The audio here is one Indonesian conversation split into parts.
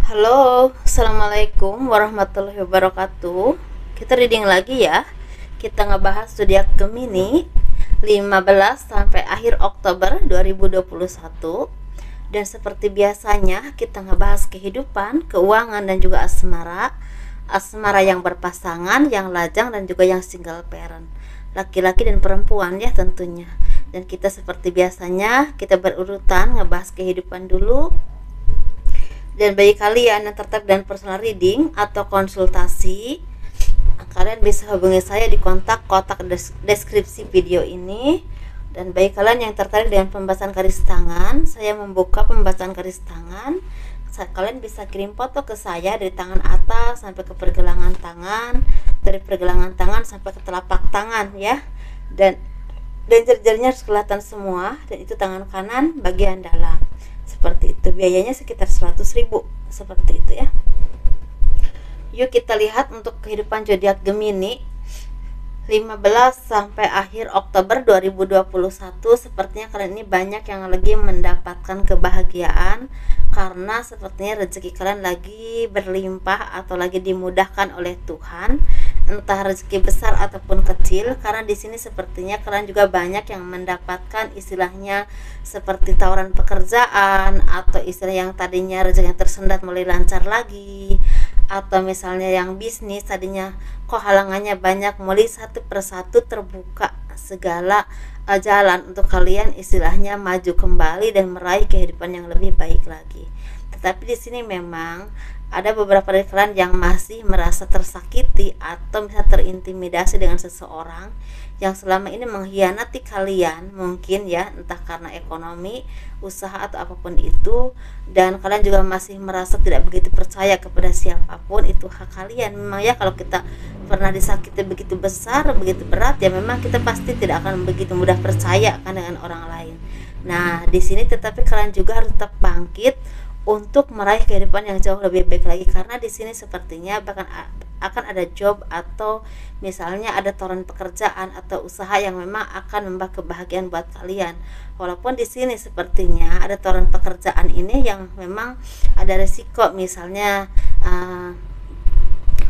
Halo, Assalamualaikum warahmatullahi wabarakatuh. Kita reading lagi ya. Kita ngebahas zodiak Gemini 15 sampai akhir Oktober 2021. Dan seperti biasanya kita ngebahas kehidupan, keuangan dan juga asmara. Asmara yang berpasangan, yang lajang dan juga yang single parent. Laki-laki dan perempuan ya tentunya. Dan kita seperti biasanya kita berurutan ngebahas kehidupan dulu. Dan bagi kalian yang tertarik dengan personal reading atau konsultasi, kalian bisa hubungi saya di kotak deskripsi video ini. Dan bagi kalian yang tertarik dengan pembahasan garis tangan, saya membuka pembahasan garis tangan. Kalian bisa kirim foto ke saya dari tangan atas sampai ke pergelangan tangan, dari pergelangan tangan sampai ke telapak tangan ya. Dan jari-jarinya harus kelihatan semua, dan itu tangan kanan bagian dalam. Seperti itu, biayanya sekitar 100.000 seperti itu ya. Yuk kita lihat untuk kehidupan zodiak Gemini 15 sampai akhir Oktober 2021. Sepertinya kalian ini banyak yang lagi mendapatkan kebahagiaan, karena sepertinya rezeki kalian lagi berlimpah atau lagi dimudahkan oleh Tuhan, entah rezeki besar ataupun kecil. Karena di sini sepertinya kalian juga banyak yang mendapatkan istilahnya seperti tawaran pekerjaan, atau istilah yang tadinya rezekinya tersendat mulai lancar lagi, atau misalnya yang bisnis tadinya kok halangannya banyak, mulai satu persatu terbuka segala jalan untuk kalian istilahnya maju kembali dan meraih kehidupan yang lebih baik lagi. Tetapi di sini memang ada beberapa dari kalian yang masih merasa tersakiti atau bisa terintimidasi dengan seseorang yang selama ini mengkhianati kalian, mungkin ya, entah karena ekonomi, usaha atau apapun itu. Dan kalian juga masih merasa tidak begitu percaya kepada siapapun, itu hak kalian. Memang ya, kalau kita pernah disakiti begitu besar, begitu berat, ya memang kita pasti tidak akan begitu mudah percaya kan dengan orang lain. Nah, di sini tetapi kalian juga harus tetap bangkit untuk meraih kehidupan yang jauh lebih baik lagi, karena di sini sepertinya bahkan akan ada job atau misalnya ada tawaran pekerjaan atau usaha yang memang akan membawa kebahagiaan buat kalian. Walaupun di sini sepertinya ada tawaran pekerjaan ini yang memang ada resiko, misalnya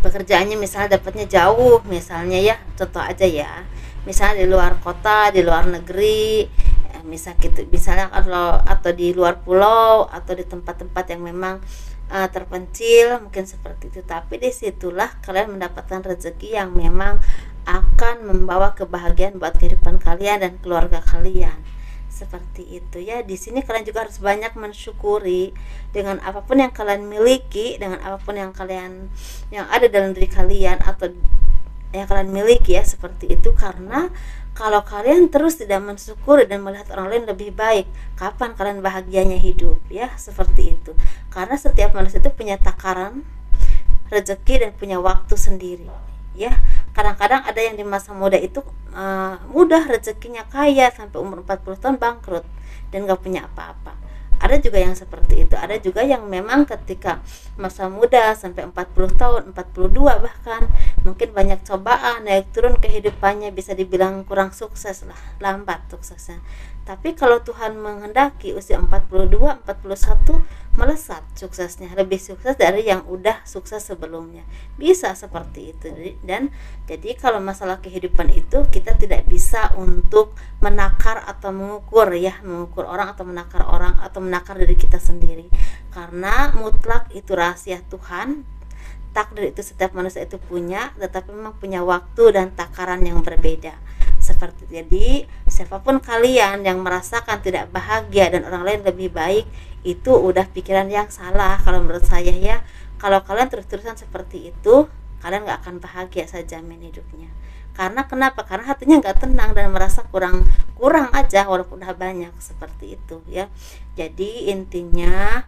pekerjaannya misalnya dapatnya jauh, misalnya ya, contoh aja ya, misalnya di luar kota, di luar negeri, misalnya kalau atau di luar pulau atau di tempat-tempat yang memang terpencil, mungkin seperti itu. Tapi disitulah kalian mendapatkan rezeki yang memang akan membawa kebahagiaan buat kehidupan kalian dan keluarga kalian. Seperti itu ya. Di sini kalian juga harus banyak mensyukuri dengan apapun yang kalian miliki, dengan apapun yang ada dalam diri kalian atau yang kalian miliki ya, seperti itu. Karena kalau kalian terus tidak mensyukuri dan melihat orang lain lebih baik, kapan kalian bahagianya hidup ya, seperti itu. Karena setiap manusia itu punya takaran rezeki dan punya waktu sendiri ya. Kadang-kadang ada yang di masa muda itu mudah rezekinya, kaya sampai umur 40 tahun bangkrut dan gak punya apa-apa. Ada juga yang seperti itu. Ada juga yang memang ketika masa muda sampai 40 tahun, 42 bahkan, mungkin banyak cobaan, naik turun kehidupannya, bisa dibilang kurang sukses lah, lambat suksesnya. Tapi kalau Tuhan menghendaki usia 42, 41 melesat suksesnya, lebih sukses dari yang udah sukses sebelumnya. Bisa seperti itu. Dan jadi kalau masalah kehidupan itu kita tidak bisa untuk menakar atau mengukur orang atau menakar diri kita sendiri. Karena mutlak itu rahasia Tuhan. Takdir itu setiap manusia itu punya, tetapi memang punya waktu dan takaran yang berbeda. Seperti jadi siapapun kalian yang merasakan tidak bahagia dan orang lain lebih baik, itu udah pikiran yang salah kalau menurut saya ya. Kalau kalian terus-terusan seperti itu, kalian gak akan bahagia, saya jamin hidupnya. Karena kenapa? Karena hatinya gak tenang dan merasa kurang aja walaupun udah banyak, seperti itu ya. Jadi intinya,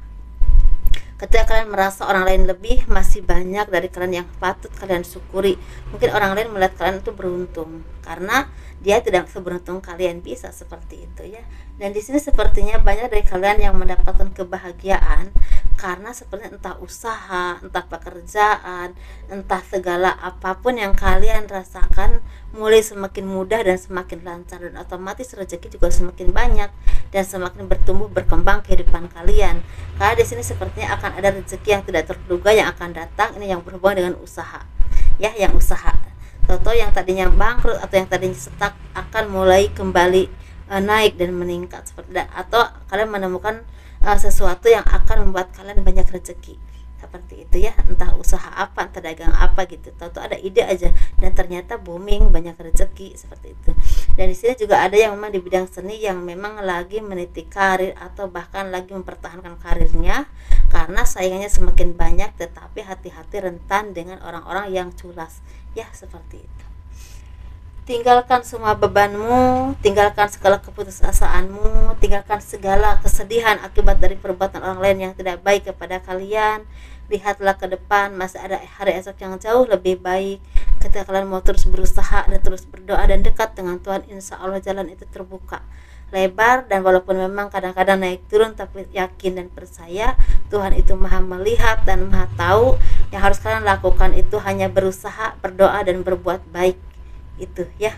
ketika kalian merasa orang lain lebih, masih banyak dari kalian yang patut kalian syukuri. Mungkin orang lain melihat kalian itu beruntung karena dia tidak seberuntung kalian, bisa seperti itu ya. Dan di sini sepertinya banyak dari kalian yang mendapatkan kebahagiaan karena seperti entah usaha, entah pekerjaan, entah segala apapun yang kalian rasakan mulai semakin mudah dan semakin lancar, dan otomatis rezeki juga semakin banyak. dan semakin bertumbuh berkembang kehidupan kalian. Karena di sini sepertinya akan ada rezeki yang tidak terduga yang akan datang, ini yang berhubungan dengan usaha. Ya, yang usaha. Toto yang tadinya bangkrut atau yang tadinya stuck akan mulai kembali naik dan meningkat seperti atau kalian menemukan sesuatu yang akan membuat kalian banyak rezeki seperti itu ya, entah usaha apa, entah dagang apa gitu, tahu ada ide aja dan ternyata booming, banyak rezeki seperti itu. Dan di sini juga ada yang memang di bidang seni yang memang lagi meniti karir atau bahkan lagi mempertahankan karirnya karena saingannya semakin banyak, tetapi hati-hati rentan dengan orang-orang yang culas ya, seperti itu. Tinggalkan semua bebanmu, tinggalkan segala keputusasaanmu, tinggalkan segala kesedihan akibat dari perbuatan orang lain yang tidak baik kepada kalian. Lihatlah ke depan, masih ada hari esok yang jauh lebih baik. Ketika kalian mau terus berusaha dan terus berdoa dan dekat dengan Tuhan, insya Allah jalan itu terbuka lebar. Dan walaupun memang kadang-kadang naik turun, tapi yakin dan percaya Tuhan itu maha melihat dan maha tahu. Yang harus kalian lakukan itu hanya berusaha, berdoa dan berbuat baik. Itu ya,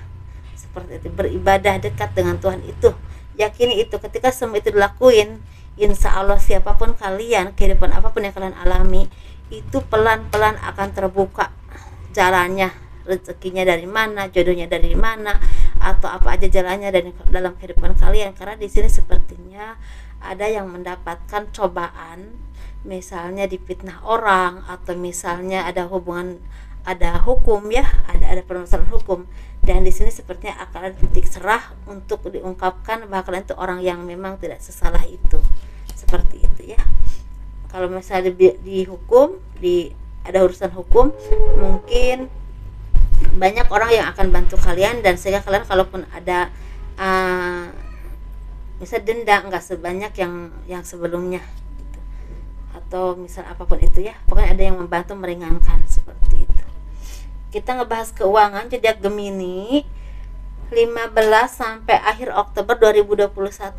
seperti itu, beribadah dekat dengan Tuhan itu, yakini itu. Ketika semua itu dilakuin, insya Allah siapapun kalian, kehidupan apapun yang kalian alami, itu pelan-pelan akan terbuka jalannya, rezekinya dari mana, jodohnya dari mana, atau apa aja jalannya dari dalam kehidupan kalian. Karena di sini sepertinya ada yang mendapatkan cobaan, misalnya difitnah orang, atau misalnya ada hubungan, ada hukum ya, ada permasalahan hukum. Dan di sini sepertinya akan ada titik cerah untuk diungkapkan bahwa kalian itu orang yang memang tidak sesalah itu, seperti itu ya. Kalau misalnya di hukum, ada urusan hukum, mungkin banyak orang yang akan bantu kalian, dan sehingga kalian kalaupun ada misal denda nggak sebanyak yang sebelumnya gitu. Atau misal apapun itu ya, pokoknya ada yang membantu meringankan seperti itu. Kita ngebahas keuangan zodiak Gemini 15 sampai akhir Oktober 2021.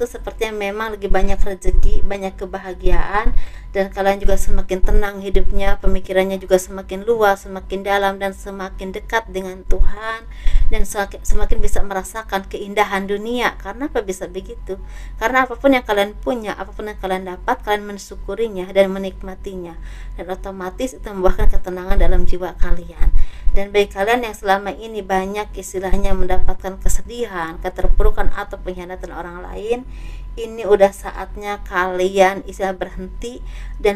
Sepertinya memang lagi banyak rezeki, banyak kebahagiaan, dan kalian juga semakin tenang hidupnya, pemikirannya juga semakin luas, semakin dalam, dan semakin dekat dengan Tuhan, dan semakin bisa merasakan keindahan dunia. Karena apa bisa begitu? Karena apapun yang kalian punya, apapun yang kalian dapat, kalian mensyukurinya dan menikmatinya, dan otomatis itu membuahkan ketenangan dalam jiwa kalian. Dan bagi kalian yang selama ini banyak istilahnya mendapatkan kesedihan, keterpurukan atau pengkhianatan orang lain, ini udah saatnya kalian istilah berhenti dan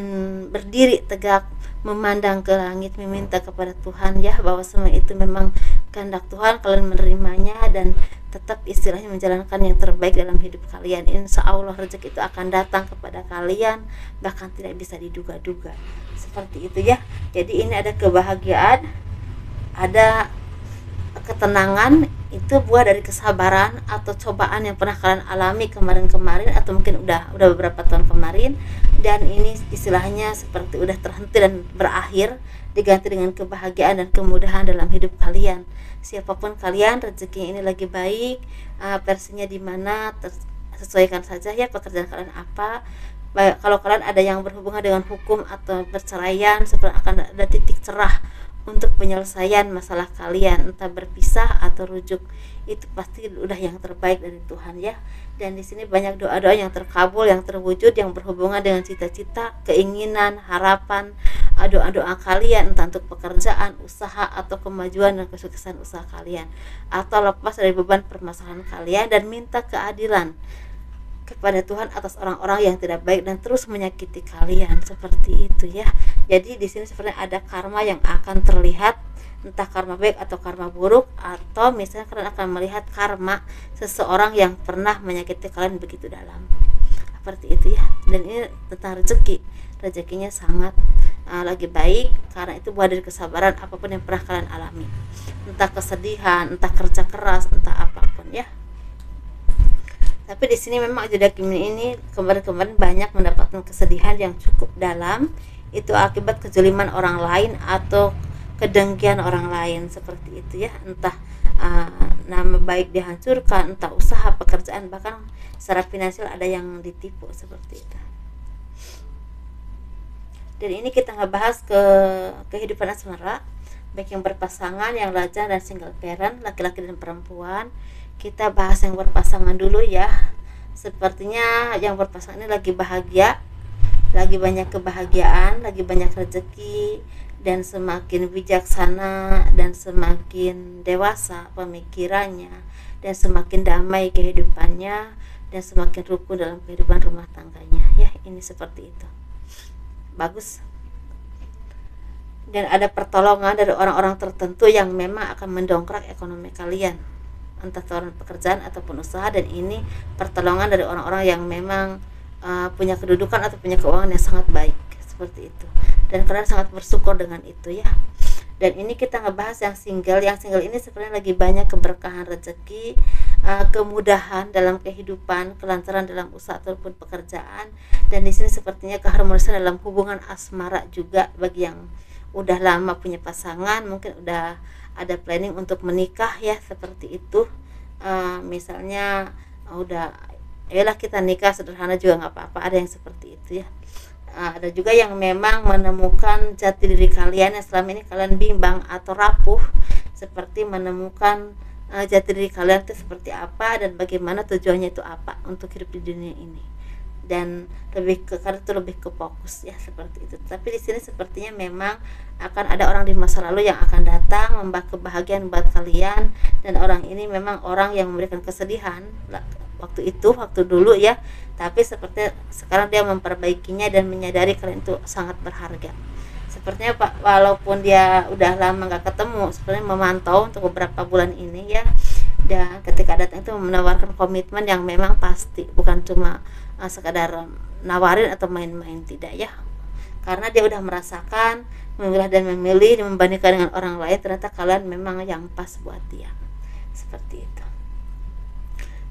berdiri tegak, memandang ke langit, meminta kepada Tuhan ya, bahwa semua itu memang kehendak Tuhan, kalian menerimanya dan tetap istilahnya menjalankan yang terbaik dalam hidup kalian. Insya Allah rezeki itu akan datang kepada kalian, bahkan tidak bisa diduga-duga, seperti itu ya. Jadi ini ada kebahagiaan, ada ketenangan, itu buah dari kesabaran atau cobaan yang pernah kalian alami kemarin-kemarin, atau mungkin udah beberapa tahun kemarin, dan ini istilahnya seperti udah terhenti dan berakhir, diganti dengan kebahagiaan dan kemudahan dalam hidup kalian. Siapapun kalian, rezeki ini lagi baik, versinya di mana sesuaikan saja ya pekerjaan kalian apa. Kalau kalian ada yang berhubungan dengan hukum atau perceraian, seperti akan ada titik cerah untuk penyelesaian masalah kalian, entah berpisah atau rujuk. Itu pasti udah yang terbaik dari Tuhan ya. Dan di sini banyak doa-doa yang terkabul, yang terwujud, yang berhubungan dengan cita-cita, keinginan, harapan, doa-doa kalian, entah untuk pekerjaan, usaha, atau kemajuan dan kesuksesan usaha kalian, atau lepas dari beban permasalahan kalian dan minta keadilan kepada Tuhan atas orang-orang yang tidak baik dan terus menyakiti kalian, seperti itu ya. Jadi di sini sebenarnya ada karma yang akan terlihat, entah karma baik atau karma buruk, atau misalnya kalian akan melihat karma seseorang yang pernah menyakiti kalian begitu dalam, seperti itu ya. Dan ini tentang rezeki, rezekinya sangat lagi baik, karena itu buah dari kesabaran apapun yang pernah kalian alami, entah kesedihan, entah kerja keras, entah apapun ya. Tapi di sini memang zodiak Gemini ini kemarin-kemarin banyak mendapatkan kesedihan yang cukup dalam, itu akibat kezaliman orang lain atau kedengkian orang lain, seperti itu ya. Entah nama baik dihancurkan, entah usaha, pekerjaan, bahkan secara finansial ada yang ditipu, seperti itu. Dan ini kita ngebahas ke kehidupan asmara, baik yang berpasangan, yang lajang dan single parent, laki-laki dan perempuan. Kita bahas yang berpasangan dulu ya. sepertinya yang berpasangan ini lagi bahagia, lagi banyak kebahagiaan, lagi banyak rezeki, dan semakin bijaksana dan semakin dewasa pemikirannya, dan semakin damai kehidupannya, dan semakin rukun dalam kehidupan rumah tangganya. Ya, ini seperti itu. Bagus. Dan ada pertolongan dari orang-orang tertentu yang memang akan mendongkrak ekonomi kalian, entah tawaran pekerjaan ataupun usaha, dan ini pertolongan dari orang-orang yang memang punya kedudukan atau punya keuangan yang sangat baik, seperti itu. Dan kalian sangat bersyukur dengan itu ya. Dan ini kita ngebahas yang single ini sebenarnya lagi banyak keberkahan rezeki, kemudahan dalam kehidupan, kelancaran dalam usaha ataupun pekerjaan. Dan di sini sepertinya keharmonisan dalam hubungan asmara juga bagi yang udah lama punya pasangan, mungkin udah ada planning untuk menikah ya, seperti itu. Misalnya udah, ayolah kita nikah sederhana juga nggak apa-apa, ada yang seperti itu ya. Ada juga yang memang menemukan jati diri kalian yang selama ini kalian bimbang atau rapuh, seperti menemukan jati diri kalian itu seperti apa dan bagaimana tujuannya itu apa untuk hidup di dunia ini. Dan lebih ke, karena itu lebih ke fokus ya, seperti itu. Tapi di sini sepertinya memang akan ada orang di masa lalu yang akan datang membawa kebahagiaan buat kalian, dan orang ini memang orang yang memberikan kesedihan waktu itu, waktu dulu ya, tapi seperti sekarang dia memperbaikinya dan menyadari kalian itu sangat berharga. Sepertinya Pak, walaupun dia udah lama nggak ketemu, sebenarnya memantau untuk beberapa bulan ini ya, dan ketika datang itu menawarkan komitmen yang memang pasti, bukan cuma sekadar nawarin atau main-main, tidak ya, karena dia udah merasakan, memilah dan memilih, dan membandingkan dengan orang lain, ternyata kalian memang yang pas buat dia, seperti itu.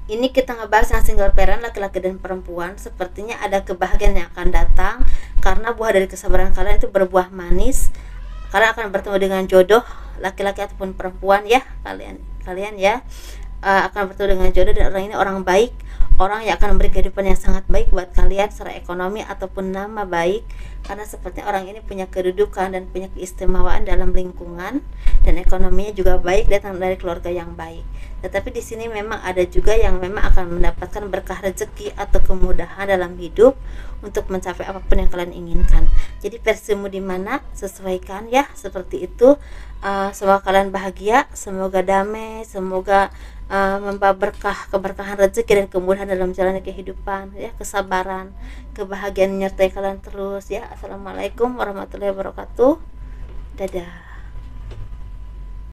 Ini kita ngebahas yang single parent, laki-laki dan perempuan. Sepertinya ada kebahagiaan yang akan datang karena buah dari kesabaran kalian itu berbuah manis. Kalian akan bertemu dengan jodoh, laki-laki ataupun perempuan ya, kalian ya akan bertemu dengan jodoh, dan orang ini orang baik, orang yang akan memberi kehidupan yang sangat baik buat kalian secara ekonomi ataupun nama baik, karena sepertinya orang ini punya kedudukan dan punya keistimewaan dalam lingkungan, dan ekonominya juga baik, datang dari keluarga yang baik. Tetapi di sini memang ada juga yang memang akan mendapatkan berkah rezeki atau kemudahan dalam hidup untuk mencapai apapun yang kalian inginkan. Jadi versimu di mana, sesuaikan ya, seperti itu. Semoga kalian bahagia, semoga damai, semoga membawa keberkahan rezeki dan kemudahan dalam jalannya kehidupan ya, kesabaran, kebahagiaan menyertai kalian terus ya. Assalamualaikum warahmatullahi wabarakatuh. Dadah.